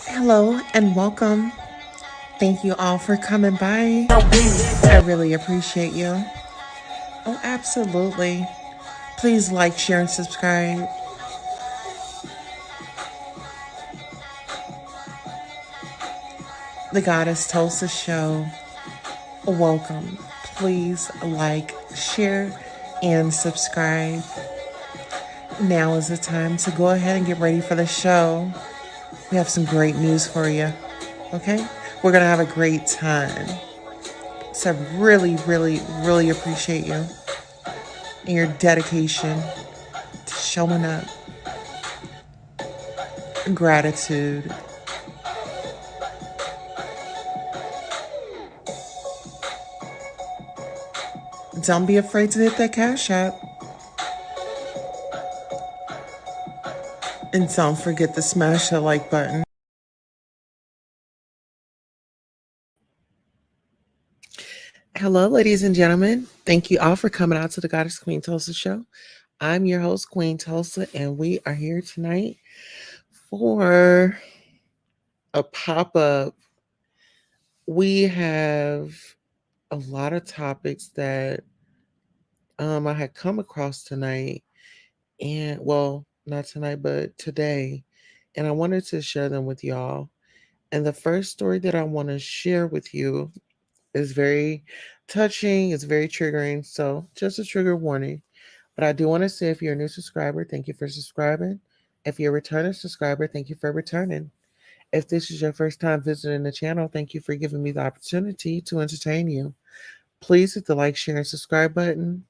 Hello and welcome. Thank you all for coming by. I really appreciate you. Oh, absolutely. Please like, share, and subscribe. The Goddess Tulsa Show. Welcome. Please like, share, and subscribe. Now is the time to go ahead and get ready for the show. We have some great news for you. Okay? We're going to have a great time. So I really, really, really appreciate you and your dedication to showing up. Gratitude. Don't be afraid to hit that cash app. And don't forget to smash the like button. Hello, ladies and gentlemen. Thank you all for coming out to the Goddess Queen Tulsa show. I'm your host, Queen Tulsa, and we are here tonight for a pop up. We have a lot of topics that I had come across tonight, and well, not tonight, but today, and I wanted to share them with y'all. And the first story that I want to share with you is very touching, it's very triggering. So, just a trigger warning. But I do want to say if you're a new subscriber, thank you for subscribing. If you're a returning subscriber, thank you for returning. If this is your first time visiting the channel, thank you for giving me the opportunity to entertain you. Please hit the like, share, and subscribe button.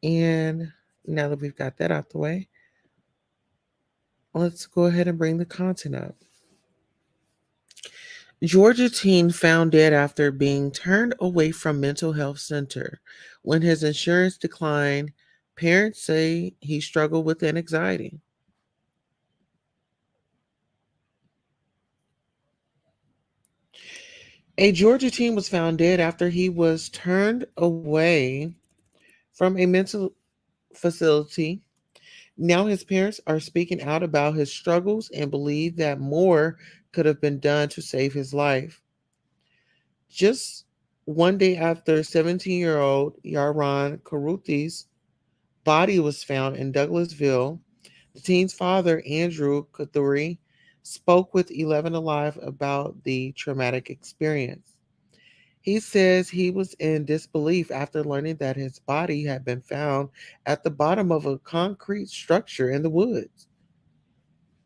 And now that we've got that out the way, let's go ahead and bring the content up. Georgia teen found dead after being turned away from mental health center. When his insurance declined, parents say he struggled with anxiety. A Georgia teen was found dead after he was turned away from a mental facility. Now his parents are speaking out about his struggles and believe that more could have been done to save his life. Just one day after 17-year-old Yaron Karuthi's body was found in Douglasville, the teen's father, Andrew Kathuri, spoke with 11 Alive about the traumatic experience. He says he was in disbelief after learning that his body had been found at the bottom of a concrete structure in the woods.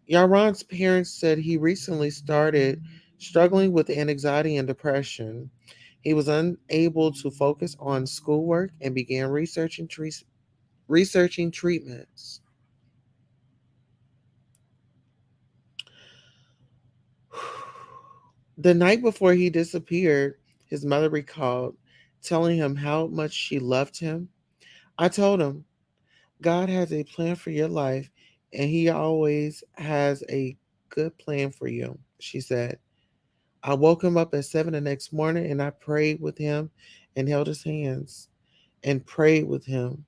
Yaron's parents said he recently started struggling with anxiety and depression. He was unable to focus on schoolwork and began researching treatments. The night before he disappeared, his mother recalled telling him how much she loved him. I told him, God has a plan for your life, and He always has a good plan for you, she said. I woke him up at 7 the next morning and I prayed with him and held his hands and prayed with him.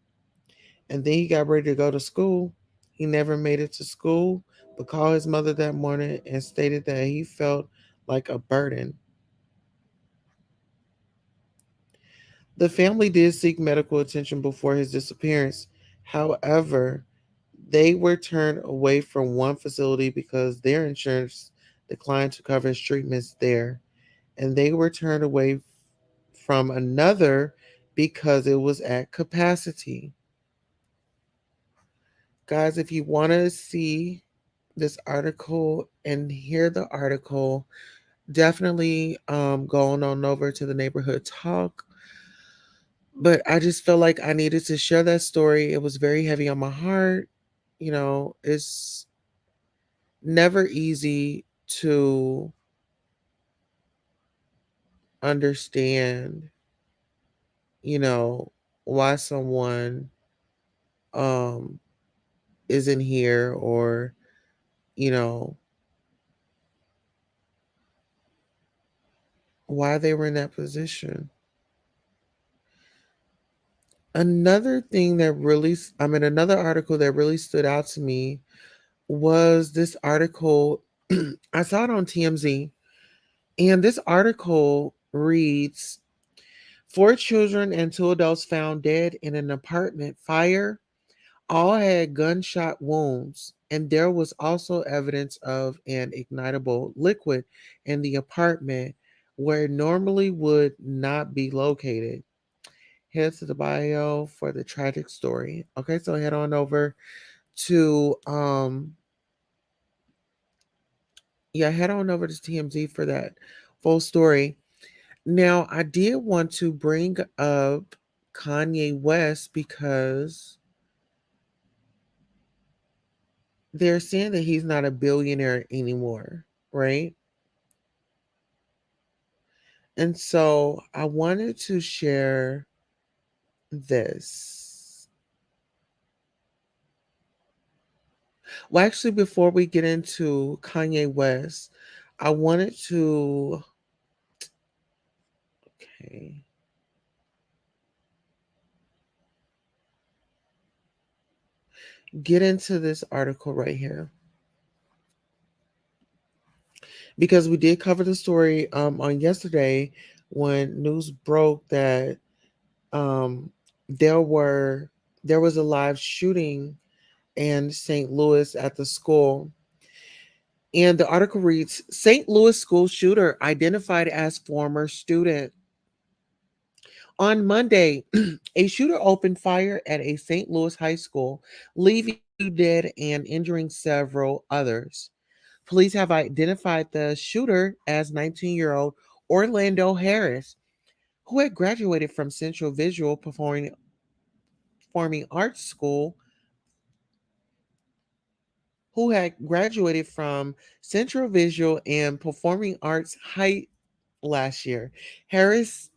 And then he got ready to go to school. He never made it to school, but called his mother that morning and stated that he felt like a burden. The family did seek medical attention before his disappearance. However, they were turned away from one facility because their insurance declined to cover his treatments there. And they were turned away from another because it was at capacity. Guys, if you want to see this article and hear the article, definitely go on over to the neighborhood talk. But I just felt like I needed to share that story. It was very heavy on my heart. It's never easy to understand, you know, why someone um isn't here or, you know, why they were in that position. Another article that really stood out to me was this article. I saw it on TMZ, and this article reads: Four children and two adults found dead in an apartment fire. All had gunshot wounds, and there was also evidence of an ignitable liquid in the apartment where it normally would not be located. Head to the bio for the tragic story. Okay, so head on over to head on over to TMZ for that full story. Now, I did want to bring up Kanye West because they're saying that he's not a billionaire anymore, right? And so I wanted to share this. Well, actually, before we get into Kanye West, I wanted to, okay, get into this article right here because we did cover the story on yesterday when news broke that um, there were there was a live shooting in St. Louis at the school. And the article reads: St. Louis school shooter identified as former student. On Monday, a shooter opened fire at a St. Louis high school, leaving two dead and injuring several others. Police have identified the shooter as 19-year-old Orlando Harris, who had graduated from Central Visual Performing Arts School, who had graduated from Central Visual and Performing Arts High last year. Harris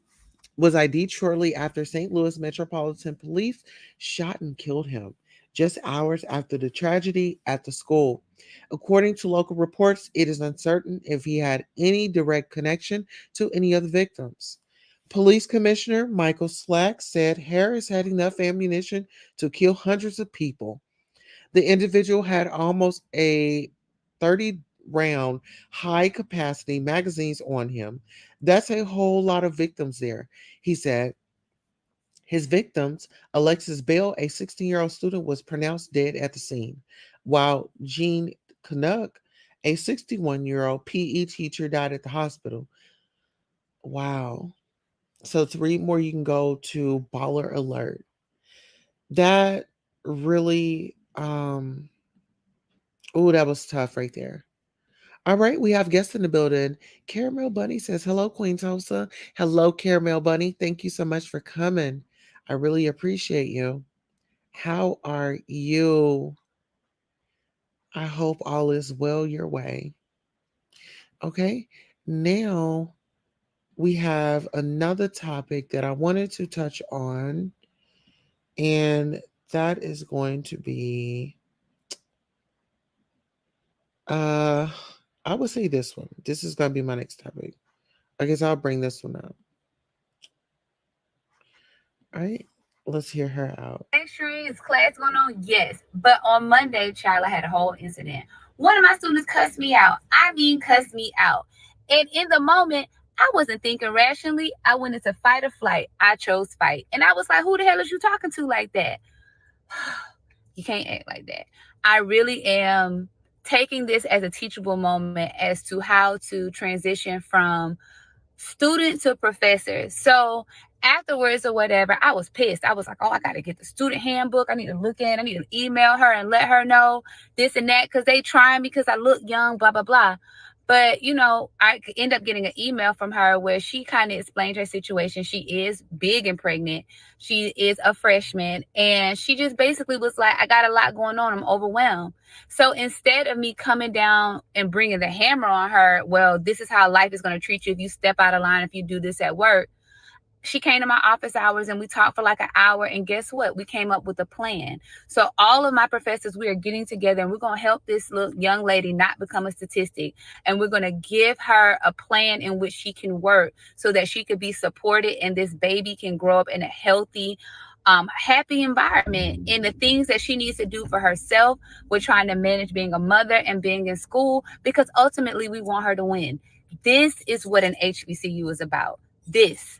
was ID'd shortly after St. Louis Metropolitan Police shot and killed him, just hours after the tragedy at the school. According to local reports, it is uncertain if he had any direct connection to any of the victims. Police Commissioner Michael Slack said Harris had enough ammunition to kill hundreds of people. The individual had almost a 30 round high capacity magazines on him. That's a whole lot of victims there, he said. His victims, Alexis Bell, a 16-year-old student, was pronounced dead at the scene, while Jean Canuck, a 61-year-old PE teacher, died at the hospital. Wow. So to read more, you can go to Baller Alert. That really, oh, that was tough right there. All right, we have guests in the building. Caramel Bunny says, hello, Queen Tulsa. Hello, Caramel Bunny. Thank you so much for coming. I really appreciate you. How are you? I hope all is well your way. Okay, now we have another topic that I wanted to touch on, and that is going to be, uh, I would say this one. This is going to be my next topic. I guess I'll bring this one up. All right, let's hear her out. Extremes class going on, yes. But on Monday, child, I had a whole incident. One of my students cussed me out. I mean, cussed me out. And in the moment, I wasn't thinking rationally. I went into fight or flight. I chose fight. And I was like, who the hell is you talking to like that? You can't act like that. I really am taking this as a teachable moment as to how to transition from student to professor. So afterwards or whatever, I was pissed. I was like, oh, I got to get the student handbook. I need to look in. I need to email her and let her know this and that because they trying me because I look young, blah, blah, blah. But, I could end up getting an email from her where she kind of explained her situation. She is big and pregnant. She is a freshman. And she just basically was like, I got a lot going on. I'm overwhelmed. So instead of me coming down and bringing the hammer on her, well, this is how life is going to treat you if you step out of line, if you do this at work. She came to my office hours and we talked for like an hour. And guess what? We came up with a plan. So all of my professors, we are getting together and we're going to help this little young lady not become a statistic. And we're going to give her a plan in which she can work so that she could be supported and this baby can grow up in a healthy, happy environment, and the things that she needs to do for herself. We're trying to manage being a mother and being in school, because ultimately we want her to win. This is what an HBCU is about. This.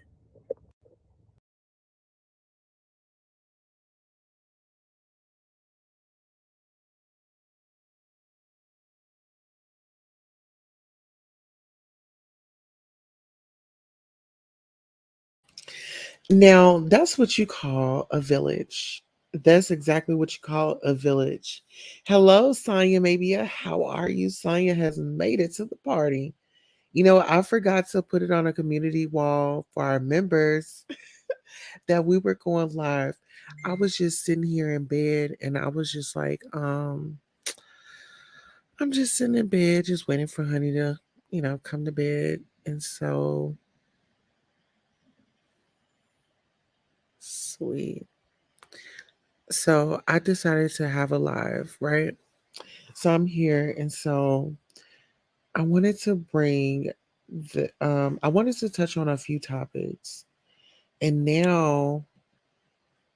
Now, that's what you call a village. That's exactly what you call a village. Hello, Sonya Mabia. How are you? Sonya has made it to the party. You know, I forgot to put it on a community wall for our members that we were going live. I was just sitting here in bed and I was just like, I'm just sitting in bed, just waiting for Honey to, come to bed. And so sweet. So I decided to have a live, right? So I'm here, and so I wanted to bring I wanted to touch on a few topics, and now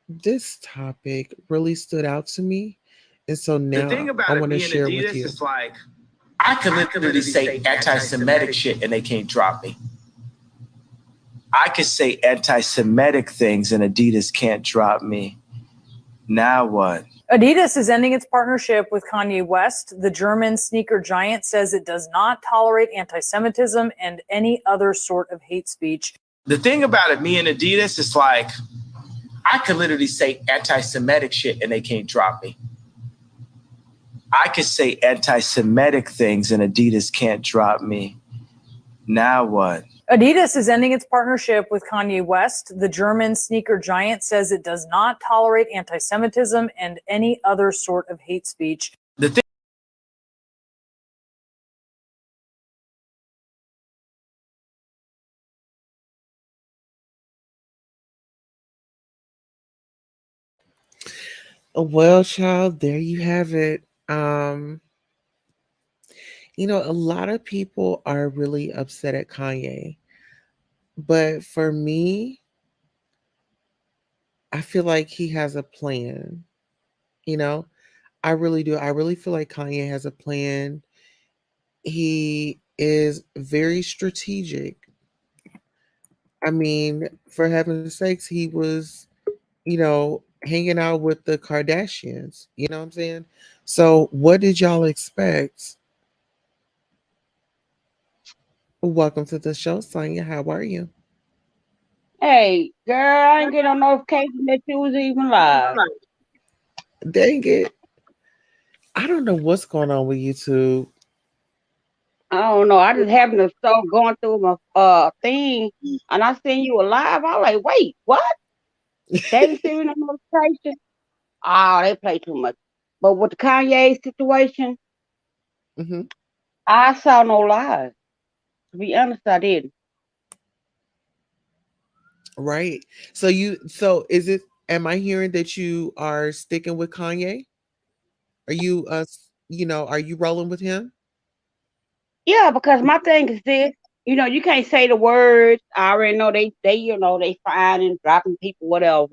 this topic really stood out to me, and so The thing now I about it, want to me and share with Adidas, you. is like I could literally say anti-Semitic shit and they can't drop me. I could say anti-Semitic things and Adidas can't drop me. Now what? Adidas is ending its partnership with Kanye West. The German sneaker giant says it does not tolerate anti-Semitism and any other sort of hate speech. The thing about it, me and Adidas, is like I could literally say anti-Semitic shit and they can't drop me. I could say anti-Semitic things and Adidas can't drop me. Now what? Adidas is ending its partnership with Kanye West. The German sneaker giant says it does not tolerate anti-Semitism and any other sort of hate speech. The thing. Well, child, there you have it. A lot of people are really upset at Kanye, but for me, I feel like he has a plan. You know, I really do. I really feel like Kanye has a plan. He is very strategic. I mean, for heaven's sakes, he was, hanging out with the Kardashians. You know what I'm saying? So, what did y'all expect? Welcome to the show, Sonya. How are you? Hey, girl, I didn't get no notification that you was even live. Dang it. I don't know what's going on with YouTube. I don't know. I just happened to start going through my thing and I seen you alive. I was like, wait, what? They didn't send me no notification. Oh, they play too much. But with the Kanye situation, Hmm. I saw no live. To be honest, I didn't. Right. So is it, am I hearing that you are sticking with Kanye? Are you, are you rolling with him? Yeah, because my thing is this. You can't say the words. I already know they fine and dropping people, whatever.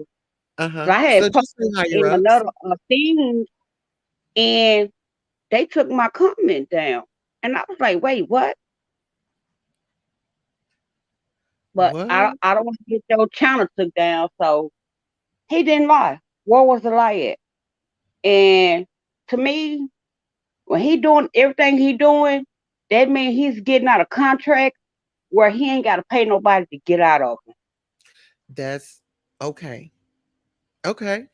Uh-huh. But I had So posted just say higher in ups. another thing, and they took my comment down. And I was like, wait, what? But I, What? I don't want to get your channel took down. So he didn't lie. Where was the lie at? And to me, when he doing everything he doing, that means he's getting out of contract where he ain't got to pay nobody to get out of them. That's okay. Okay.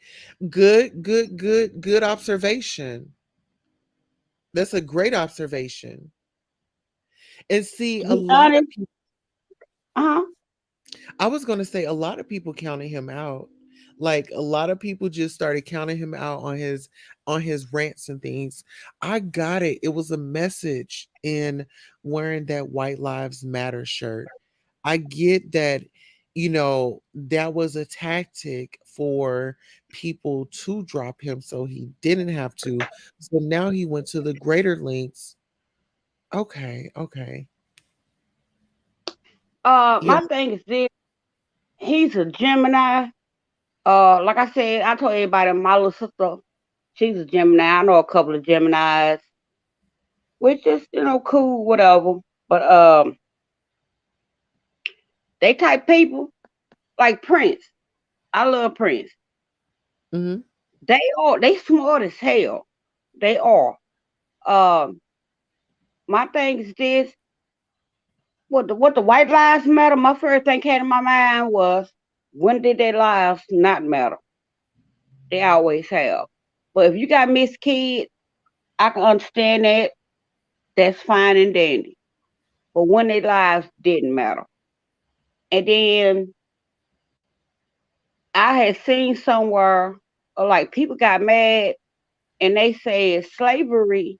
Good observation. That's a great observation. And see, To a be lot of honest, people, uh-huh. I was going to say a lot of people counted him out. Like a lot of people just started counting him out on his rants and things. I got it. It was a message in wearing that White Lives Matter shirt. I get that, that was a tactic for people to drop him so he didn't have to. So now he went to the greater lengths. Okay, okay. Yeah. My thing is this: he's a Gemini, Like I said, I told everybody my little sister, she's a Gemini. I know a couple of Geminis, which is, cool, whatever. But they type people like Prince. I love Prince. Mm-hmm. They smart as hell. They are. Um, my thing is this: what the white lives matter. My first thing came to my mind was, when did their lives not matter? They always have. But if you got missed kids, I can understand that. That's fine and dandy. But when their lives didn't matter. And then I had seen somewhere, like, people got mad and they said slavery,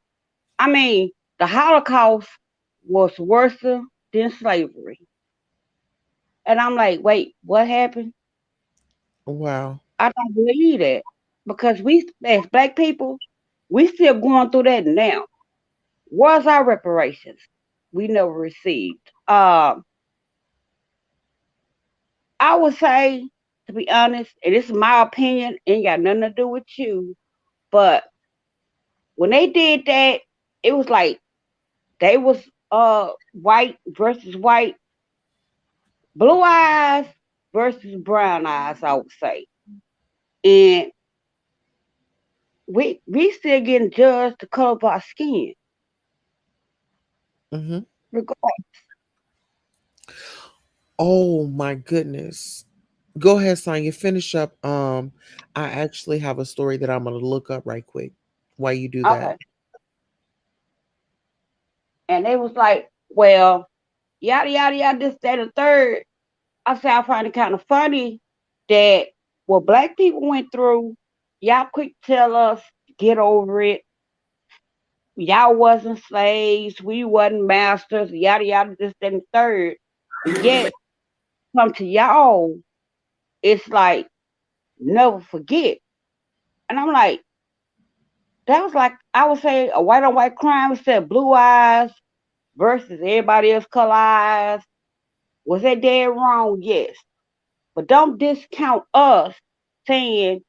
I mean, the Holocaust was worse than slavery. And I'm like, wait, what happened? Wow. I don't believe that. Because we, as black people, we still going through that now. Where's our reparations? We never received. I would say, to be honest, and this is my opinion, ain't got nothing to do with you, but when they did that, it was like they was white versus white, blue eyes versus brown eyes, I would say. And we still getting judged the color of our skin. Mm-hmm. Regardless. Oh my goodness. Go ahead, Sonya. Finish up. I actually have a story that I'm gonna look up right quick while you do Okay. that. And they was like, well, yada yada yada, this, that, and third. I say I find it kind of funny that what black people went through, y'all quick tell us, get over it. Y'all wasn't slaves, we wasn't masters, yada yada, this, that, and third. And yet, come to y'all, it's like, never forget. And I'm like, that was like, I would say a white on white crime instead of blue eyes versus everybody else color eyes. Was that dead wrong? Yes. But don't discount us saying,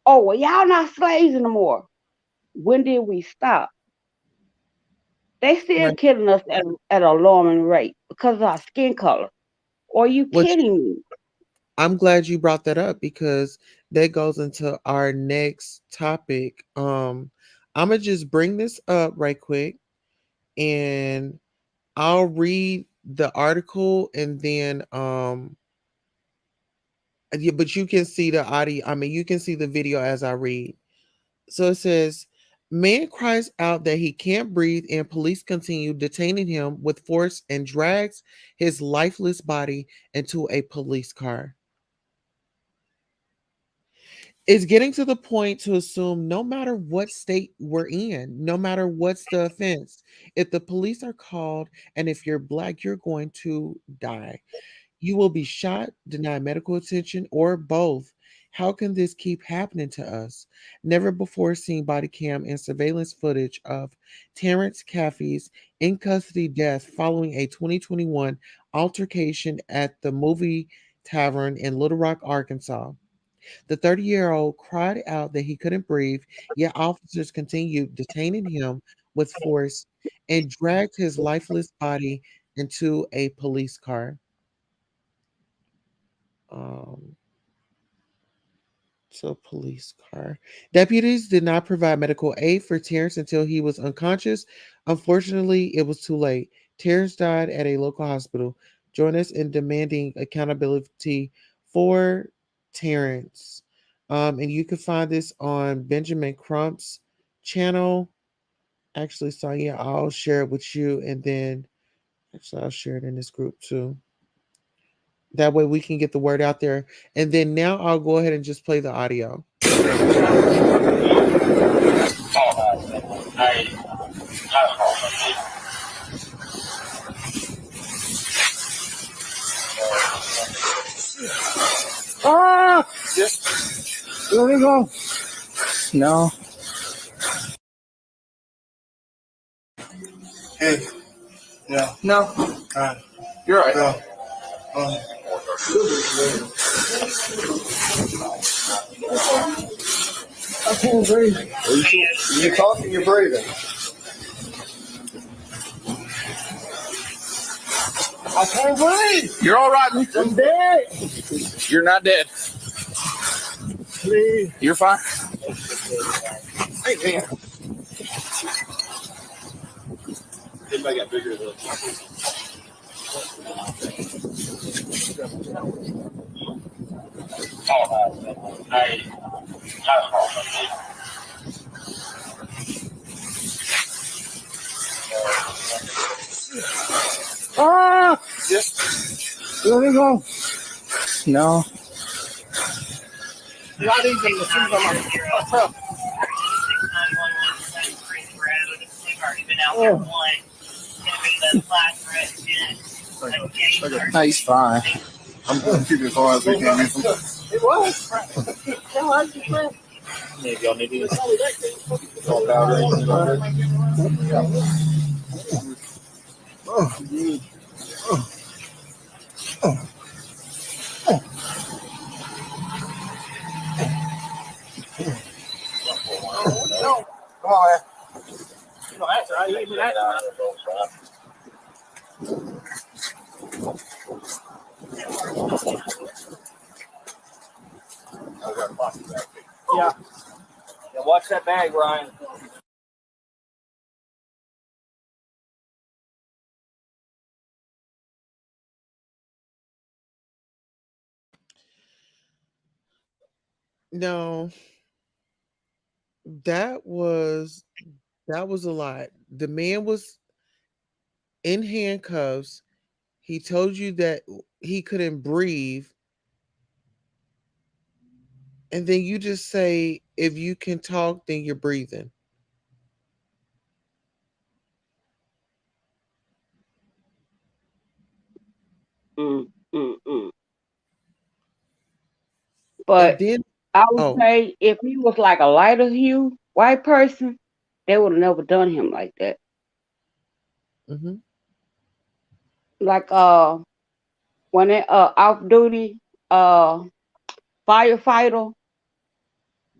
oh, well, y'all not slaves anymore. When did we stop? They still Right. killing us at an alarming rate because of our skin color. Are you Which kidding me? I'm glad you brought that up because that goes into our next topic. I'm gonna just bring this up right quick and I'll read the article and then yeah, but you can see the audio. I mean, you can see the video as I read. So it says, man cries out that he can't breathe, and police continue detaining him with force and drags his lifeless body into a police car. It's getting to the point to assume no matter what state we're in, no matter what's the offense, if the police are called and if you're black, you're going to die. You will be shot, denied medical attention, or both. How can this keep happening to us? Never before seen body cam and surveillance footage of Terrence Caffey's in custody death following a 2021 altercation at the movie tavern in Little Rock, Arkansas. The 30-year-old cried out that he couldn't breathe, yet officers continued detaining him with force and dragged his lifeless body into a police car. Um, to a police car. Deputies did not provide medical aid for Terrence until he was unconscious. Unfortunately, it was too late. Terrence died at a local hospital. Join us in demanding accountability for Terrence. And you can find this on Benjamin Crump's channel. Actually, Sonia, I'll share it with you, and then actually I'll share it in this group too. That way we can get the word out there. And then now I'll go ahead and just play the audio. Ah! Let me go. No. Hey. Yeah. No. You're right. No. I can't breathe. You're talking, you're breathing. I can't breathe. You're all right. I'm dead. You're not dead. Please. You're fine. Hey, man. Anybody got bigger than Just let it go. No. not even the shoes on my No, he's fine. I'm going to keep it as far as we can. It was. Maybe y'all need to. It's all powder. No. Come on, man. You don't answer. I ain't even Yeah. Yeah, watch that bag, Ryan. No, that was a lot. The man was in handcuffs. He told you that he couldn't breathe. And then you just say, if you can talk, then you're breathing. Mm. And But then, I would oh, say if he was like a lighter hue white person, they would have never done him like that. hmm Like when that off duty uh firefighter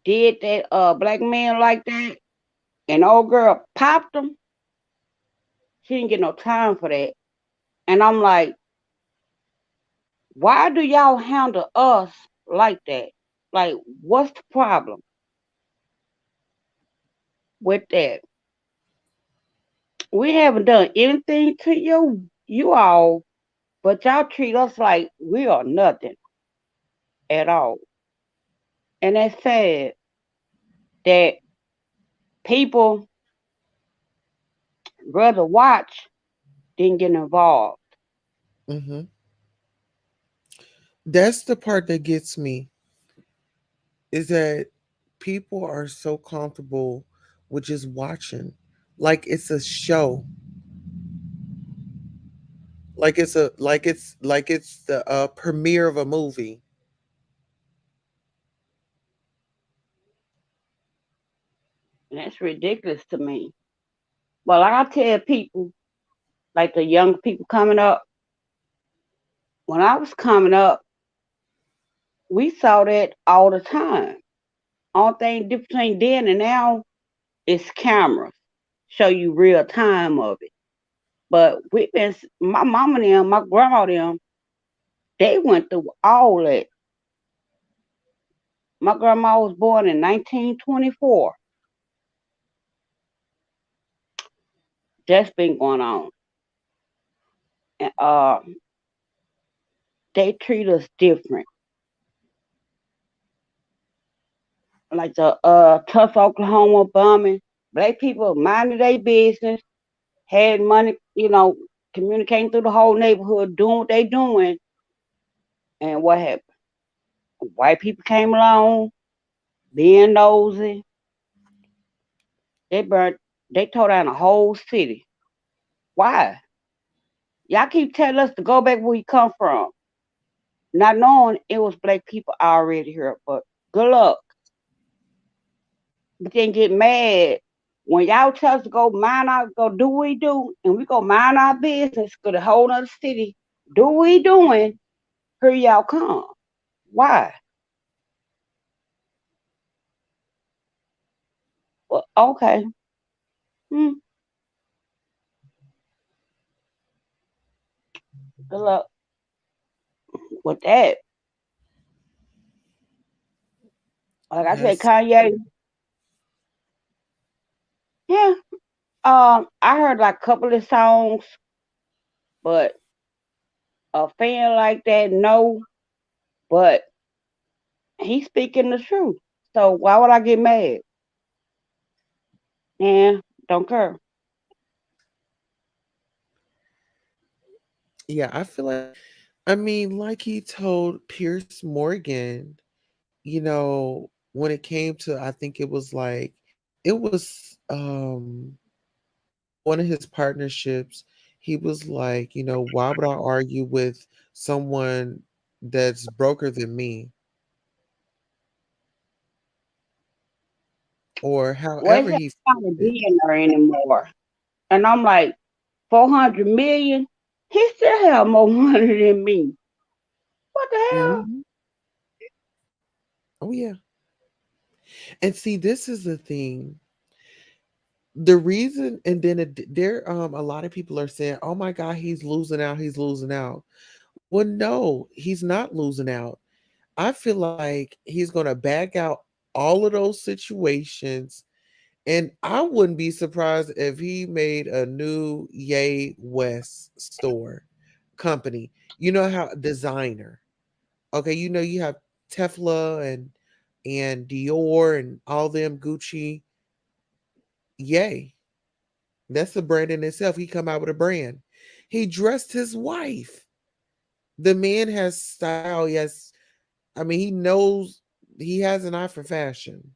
did that black man like that, and old girl popped him, she didn't get no time for that. And I'm like, why do y'all handle us like that? Like, what's the problem with that? We haven't done anything to you all, but y'all treat us like we are nothing at all. And that's sad that people rather watch than get involved. hmm that's the part that gets me, is that people are so comfortable with just watching, like it's a show, like it's the premiere of a movie. And that's ridiculous to me. Well, like I tell people, like the young people coming up, when I was coming up, we saw that all the time. Only thing different between then and now is cameras show you real time of it. But my mama and them, my grandma and them, they went through all that. My grandma was born in 1924. That's been going on. And they treat us different. Like the Tulsa, Oklahoma bombing, black people minding their business, had money, communicating through the whole neighborhood, doing what they doing. And what happened? White people came along, being nosy. They burnt, they tore down a whole city. Why? Y'all keep telling us to go back where we come from, not knowing it was black people already here. But good luck. But then get mad when y'all tell us to go do what we do, and we go mind our business, go to a whole other city, do what we doing, here y'all come. Why? Well, okay. Hmm. Good luck with that. Like I said, Yes. Kanye. Yeah. I heard like a couple of songs, but a fan like that, no. But he's speaking the truth. So why would I get mad? Yeah, don't care. Yeah, I feel like, I mean, like he told Pierce Morgan, when it came to, I think it was like, it was one of his partnerships. He was like, why would I argue with someone that's broker than me, or Well, however it's he not a phrased it. billionaire anymore. And I'm like, 400 million? He still have more money than me. What the hell? Mhm. Oh yeah. And see, this is the thing. The reason, and then there, a lot of people are saying, "Oh my God, he's losing out. He's losing out." Well, no, he's not losing out. I feel like he's going to back out all of those situations, and I wouldn't be surprised if he made a new Yay West store company. You know how designer. Okay, you have Tefla and Dior and all them Gucci. Yay. That's a brand in itself. He come out with a brand. He dressed his wife. The man has style. Yes, I mean he knows, he has an eye for fashion.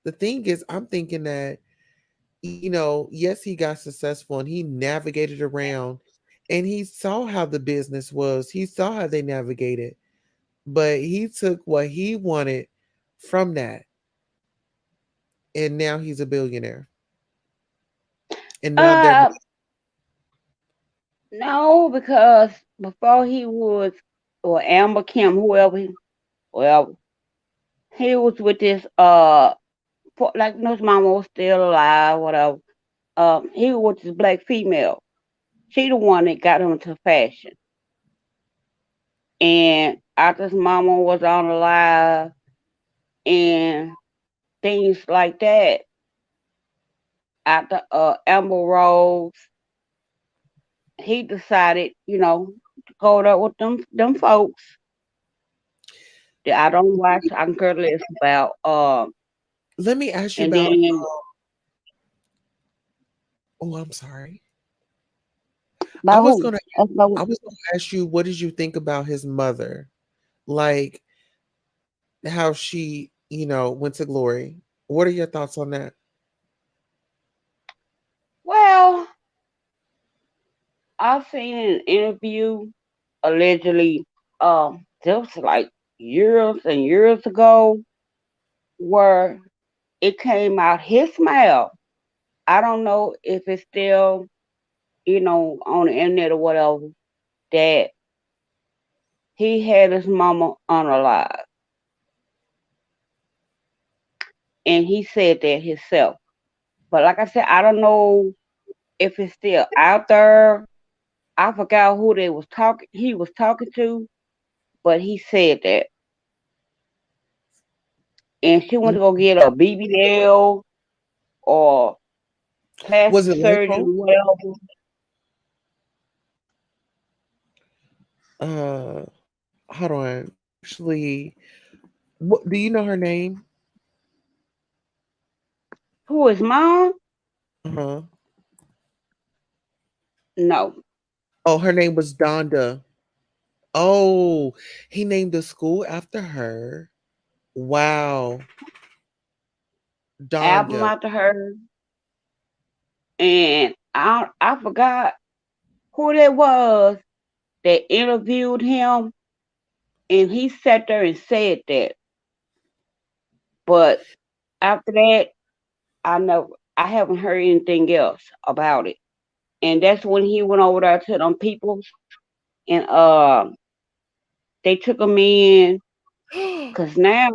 The thing is, I'm thinking that yes, he got successful and he navigated around, and he saw how the business was. He saw how they navigated, but he took what he wanted from that, and now he's a billionaire. And now they're Uh, no, because before he was, or Amber Kim, whoever, well, he was with this, like, his mama was still alive, whatever. He was with this black female. She the one that got him into fashion. And after his mama was on alive and things like that, after Amber Rose, he decided, to go there with them folks that I don't watch, I can care less about. let me ask you And about, then oh, I'm sorry. I by was who? gonna That's by I who? was gonna ask you, what did you think about his mother? Like how she, went to glory. What are your thoughts on that? Well, I seen an interview allegedly, just like years and years ago, where it came out his mouth. I don't know if it's still, on the internet or whatever, that he had his mama unalive. And he said that himself. But like I said, I don't know if it's still out there. I forgot who he was talking to, but he said that. And she went to go get a BBL or Was plastic it surgery, lipo? whatever. Uh, Hold on. Actually, what do you know her name? Who is mom? Uh-huh. No. Oh, her name was Donda. Oh, he named the school after her. Wow, Album Donda. after her. And I forgot who that was that interviewed him, and he sat there and said that. But after that, I haven't heard anything else about it. And that's when he went over there to them people and they took him in because now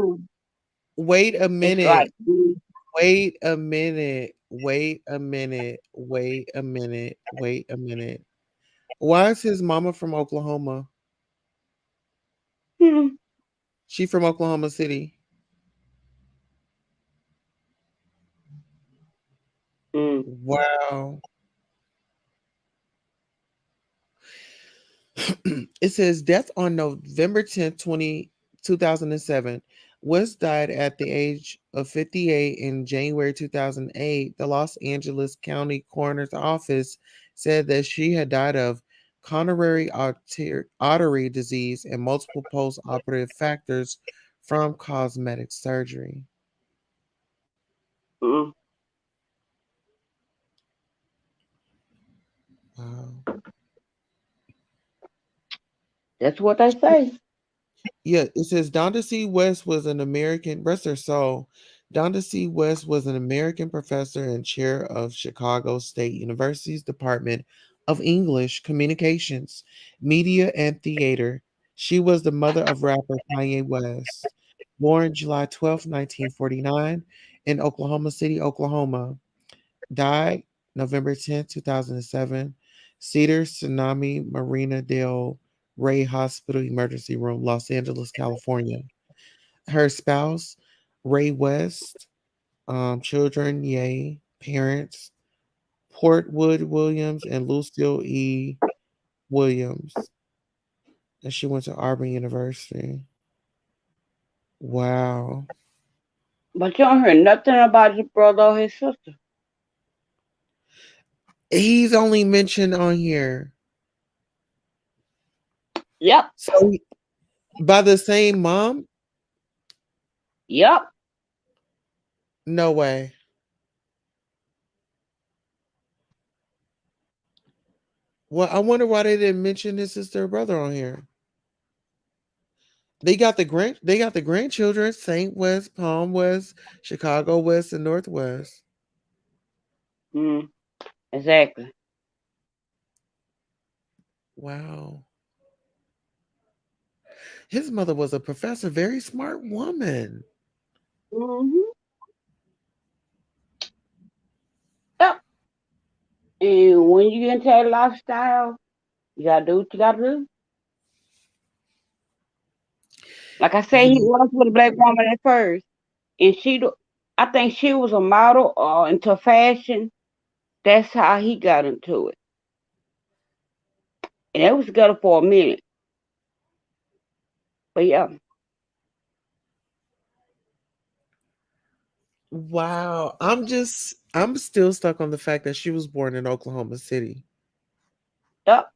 Wait a it's like, minute. Wait a minute. Wait a minute. Wait a minute. Wait a minute. Why is his mama from Oklahoma? hmm, She from Oklahoma City. mm, Wow. It says death on November 10th, 2007. West died at the age of 58 in January 2008. The Los Angeles County Coroner's Office said that she had died of coronary artery disease and multiple post-operative factors from cosmetic surgery. mm. Wow. That's what they say. Yeah, it says Donda C. West was an American, rest her soul. Donda C. West was an American professor and chair of Chicago State University's Department of English Communications, Media, and Theater. She was the mother of rapper Kanye West, born July 12th, 1949, in Oklahoma City, Oklahoma. Died November 10th, 2007. Cedar Tsunami Marina del Rey Hospital Emergency Room, Los Angeles, California. Her spouse, Ray West, children, Yay, parents, Portwood Williams and Lucille E. Williams. And she went to Auburn University. Wow. But you don't hear nothing about his brother or his sister. He's only mentioned on here. Yep, So by the same mom? yep. No way. Well, I wonder why they didn't mention his sister or brother on here. They got the grandchildren, Saint West, Palm West, Chicago West, and Northwest. Mm, exactly. Wow. His mother was a professor, very smart woman. Hmm. Yep. And when you get into that lifestyle, you gotta do what you gotta do. Like I said, he Yeah. was with a black woman at first, and I think she was a model or into fashion. That's how he got into it, and it was together for a minute. But yeah, Wow. I'm still stuck on the fact that she was born in Oklahoma City. yep.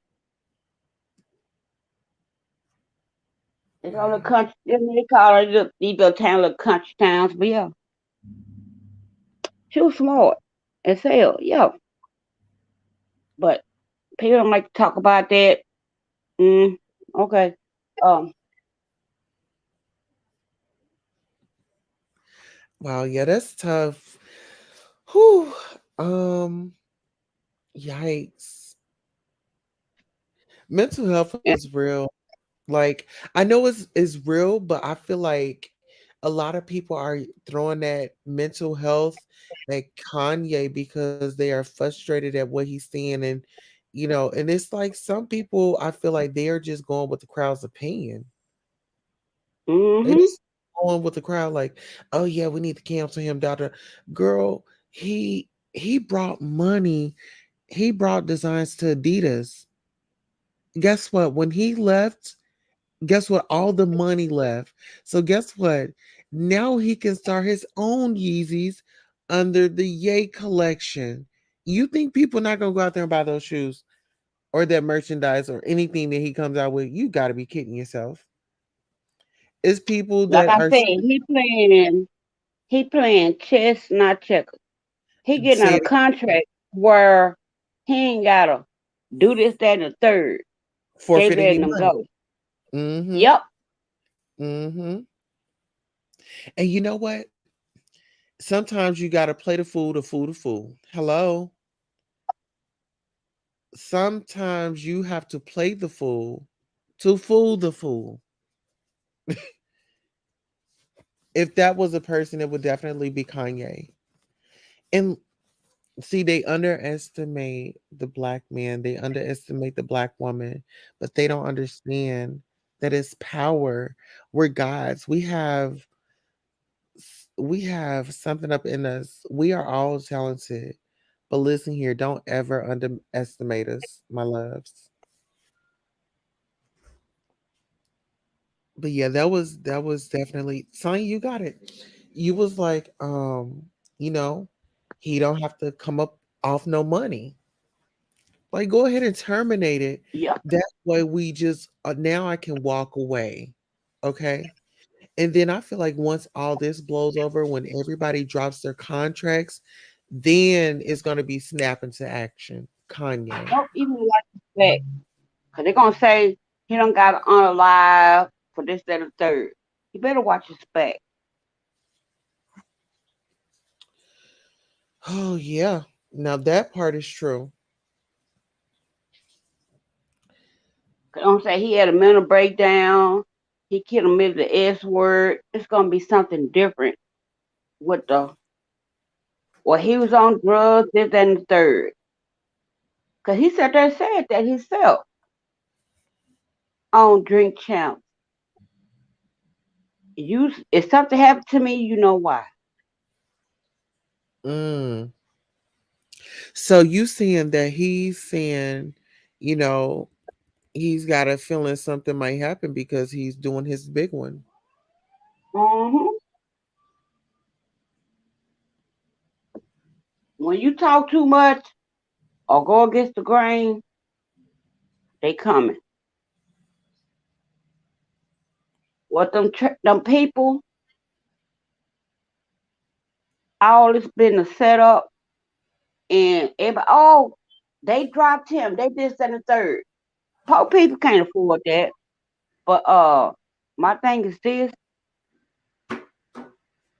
It's on the country. They call it these little town, little country towns. But yeah, she was smart as hell. Yeah, but people don't like to talk about that. Mm, okay. Um, Wow, yeah, that's tough. Whew. Um, Yikes. Mental health yeah, is real. Like I know it's real, but I feel like a lot of people are throwing that mental health at Kanye because they are frustrated at what he's seeing and it's like some people I feel like they are just going with the crowd's opinion. They mm-hmm. just going with the crowd like, "Oh yeah, we need to cancel him, doctor." Girl, he brought money. He brought designs to Adidas. Guess what? When he left, guess what? All the money left. So guess what? Now he can start his own Yeezys under the Ye collection. You think people not gonna go out there and buy those shoes or that merchandise or anything that he comes out with? You got to be kidding yourself. It's people Like that I are said, he playing chess, not checkers. He getting out saying a contract where he ain't gotta do this, that, and the third. They forfeiting letting your him money. go. Mm-hmm. Yep. Mm-hmm. And you know what? Sometimes you got to play the fool, the fool, the fool. Hello. Sometimes you have to play the fool to fool the fool. If that was a person, it would definitely be Kanye. And see, they underestimate the black man, they underestimate the black woman, but they don't understand that it's power. We're gods. We have something up in us. We are all talented. But listen here, don't ever underestimate us, my loves. But yeah, that was definitely Sonny, you got it. You was like, you know, he don't have to come up off no money. Like, go ahead and terminate it. Yep. That way we just now I can walk away. Okay. And then I feel like once all this blows over, when everybody drops their contracts, then it's gonna be snap into action. Kanye. Don't even watch his back. Because they're going to say he don't got to unalive for this, that, and the third. You better watch his back. Oh yeah. Now that part is true. Don't say he had a mental breakdown. He committed the S word. It's going to be something different with the, well, he was on drugs, this, that, and the third. Because he sat there and said that himself on Drink Champs. If something happened to me, you know why. Mm. So you seeing that he's saying, you know, he's got a feeling something might happen because he's doing his big one. hmm When you talk too much or go against the grain, they coming. What them people, all this been a setup, and everybody, oh, they dropped him. They this and the third. Poor people can't afford that. But my thing is this: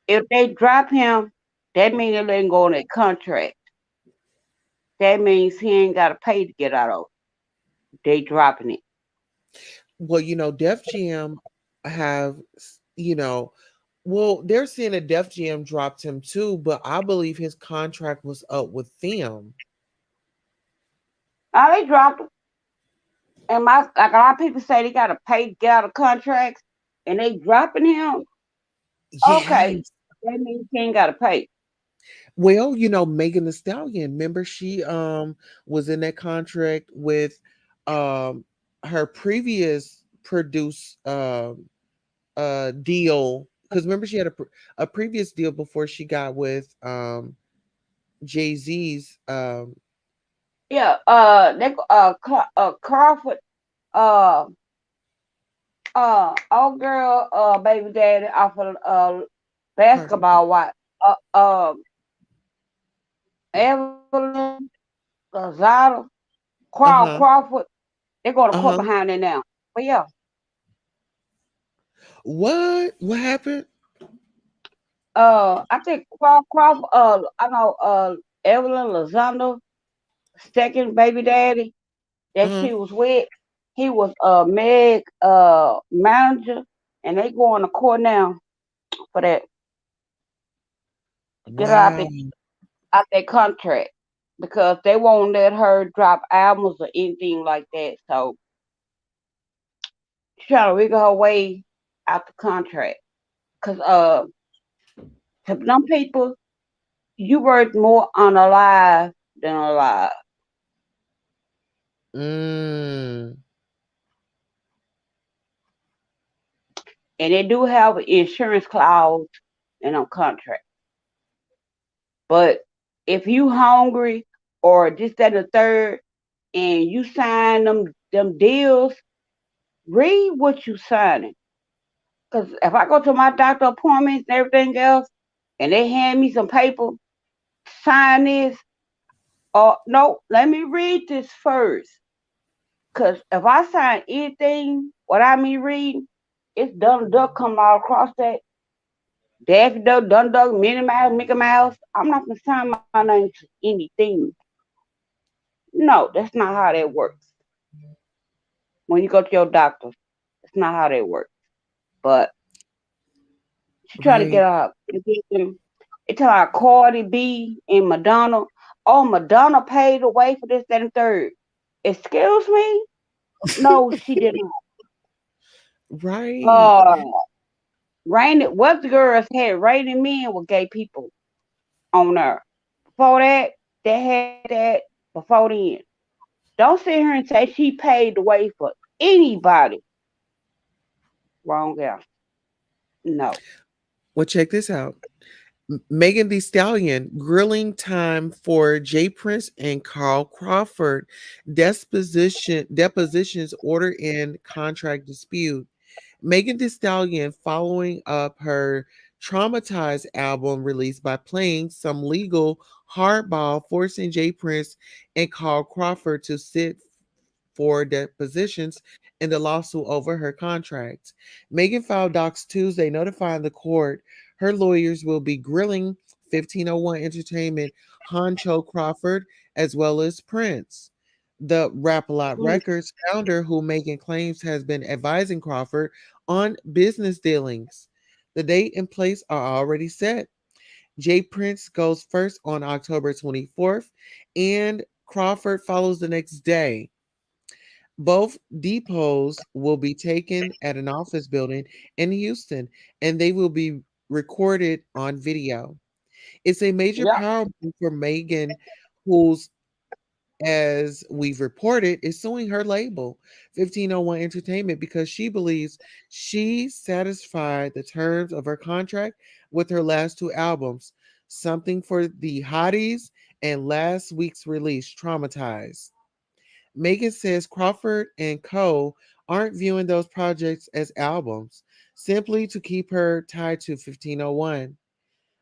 if they drop him, that means they let him go on that contract. That means he ain't got to pay to get out of it. They dropping it. Well, Def Jam have, you know, well, they're saying that Def Jam dropped him too, but I believe his contract was up with them. Now they dropped him, and like a lot of people say they got to pay to get out of contracts, and they dropping him. Okay, Yes. that means he ain't got to pay. Well, Megan the Stallion, remember she was in that contract with um her previous produce deal, because remember she had a previous deal before she got with Jay-Z's Yeah, Crawford, uh, old girl, baby daddy off of contract. basketball. What? Evelyn, Zada, Uh-huh. Crawford. They're going to court Uh-huh. behind it now. But yeah, What happened? I think Crawford. I know. Evelyn Lozano, second baby daddy that Uh-huh. she was with. He was Meg manager, and they going to court now for that. Get her Wow. out their contract because they won't let her drop albums or anything like that. So she's trying to wiggle her way out the contract. Cause to some people, you worth more on alive than alive, Mm. and they do have an insurance clause in a contract. But if you hungry or this, that, and the third, and you sign them deals, read what you signing. Because if I go to my doctor appointments and everything else, and they hand me some paper, sign this, or no, let me read this first. Because if I sign anything without me reading, it's Donald Duck coming all across that. Daffy Duck, Donald Duck, Minnie Mouse, Mickey Mouse. I'm not going to sign my name to anything. No, that's not how that works. When you go to your doctor, that's not how that works. But she trying to Right. get them. It's like Cardi B and Madonna. Oh, Madonna paid the way for this, that, and third. Excuse me? No, she did Right. not. Raining, what the girls had raining men with gay people on there. Before that, they had that before then. Don't sit here and say she paid the way for anybody. Wrong girl. No. Well, check this out. Megan Thee Stallion grilling time for Jay Prince and Carl Crawford depositions order in contract dispute. Megan Thee Stallion following up her Traumatized album release by playing some legal hardball, forcing Jay Prince and Carl Crawford to sit for depositions in the lawsuit over her contract. Megan filed docs Tuesday notifying the court her lawyers will be grilling 1501 Entertainment Honcho Crawford as well as Prince. The Rap A Lot Mm. Records founder, who Megan claims has been advising Crawford on business dealings. The date and place are already set. Jay Prince goes first on October 24th, and Crawford follows the next day. Both depots will be taken at an office building in Houston, and they will be recorded on video. It's a major Yep. power move for Megan, who's, as we've reported, is suing her label, 1501 Entertainment, because she believes she satisfied the terms of her contract with her last two albums, Something for the Hotties and last week's release, Traumatized. Megan says Crawford and Co. aren't viewing those projects as albums, simply to keep her tied to 1501.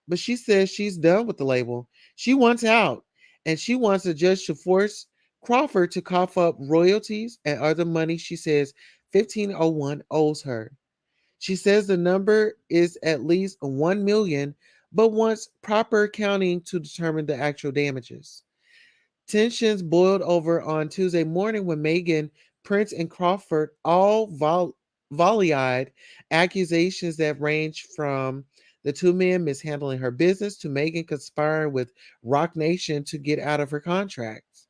But she says she's done with the label. She wants out, and she wants a judge to force Crawford to cough up royalties and other money she says 1501 owes her. She says the number is at least 1 million, but wants proper accounting to determine the actual damages. Tensions boiled over on Tuesday morning when Megan, Prince, and Crawford all volleyed accusations that ranged from the two men mishandling her business to Megan conspiring with Rock Nation to get out of her contracts.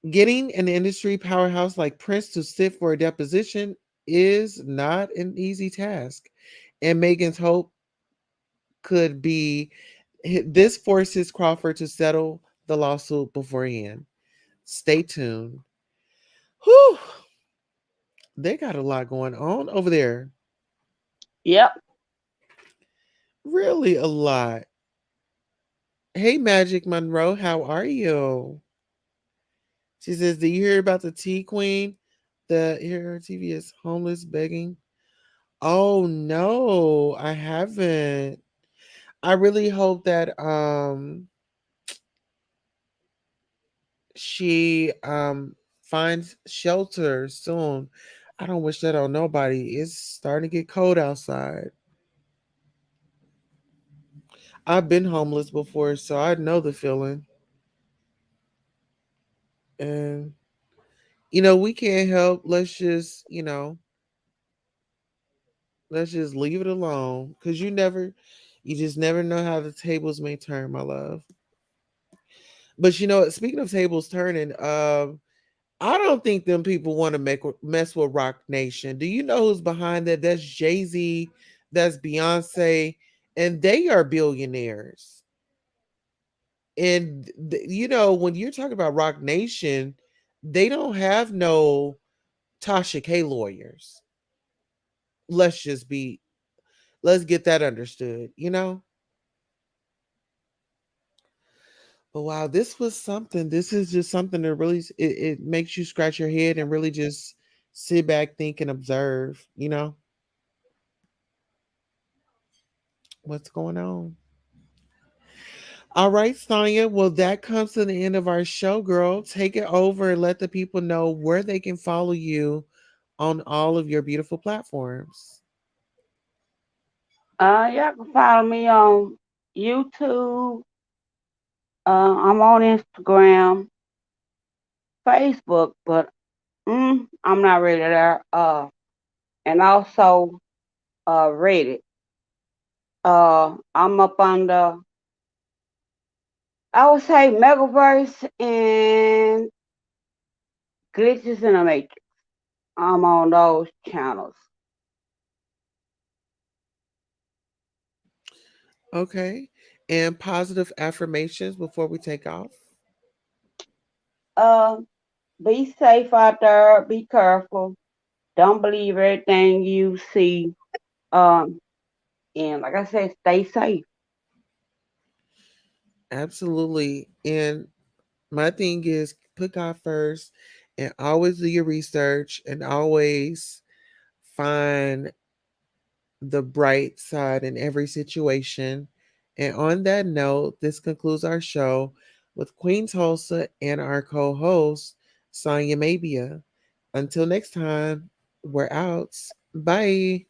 Getting an industry powerhouse like Prince to sit for a deposition is not an easy task, and Megan's hope could be this forces Crawford to settle the lawsuit beforehand. Stay tuned. Whew, they got a lot going on over there. Yep. Really a lot. Hey, Magic Monroe, how are you? She says, "Do you hear about the Tea Queen? The here her TV is homeless begging." Oh no, I haven't. I really hope that she finds shelter soon. I don't wish that on nobody. It's starting to get cold outside. I've been homeless before, so I know the feeling. And we can't help. Let's just leave it alone. Cause you just never know how the tables may turn, my love. But speaking of tables turning, I don't think them people want to mess with Rock Nation. Do you know who's behind that? That's Jay-Z, that's Beyonce, and they are billionaires. And when you're talking about Rock Nation, they don't have no Tasha K lawyers. Let's just be let's get that understood. But wow, this was something. This is just something that really it makes you scratch your head and really just sit back, think, and observe, what's going on. All right, Sonia. Well, that comes to the end of our show, girl. Take it over and let the people know where they can follow you on all of your beautiful platforms. Y'all can follow me on YouTube. I'm on Instagram, Facebook, but I'm not really there. And also Reddit. I'm up on the, I would say, Megaverse and Glitches in the Matrix. I'm on those channels. Okay. And positive affirmations before we take off. Uh, be safe out there. Be careful. Don't believe everything you see. Um, and like I said, stay safe. Absolutely. And my thing is put God first and always do your research and always find the bright side in every situation. And on that note, this concludes our show with Queen Tulsa and our co host, Sonia Mabia. Until next time, we're out. Bye.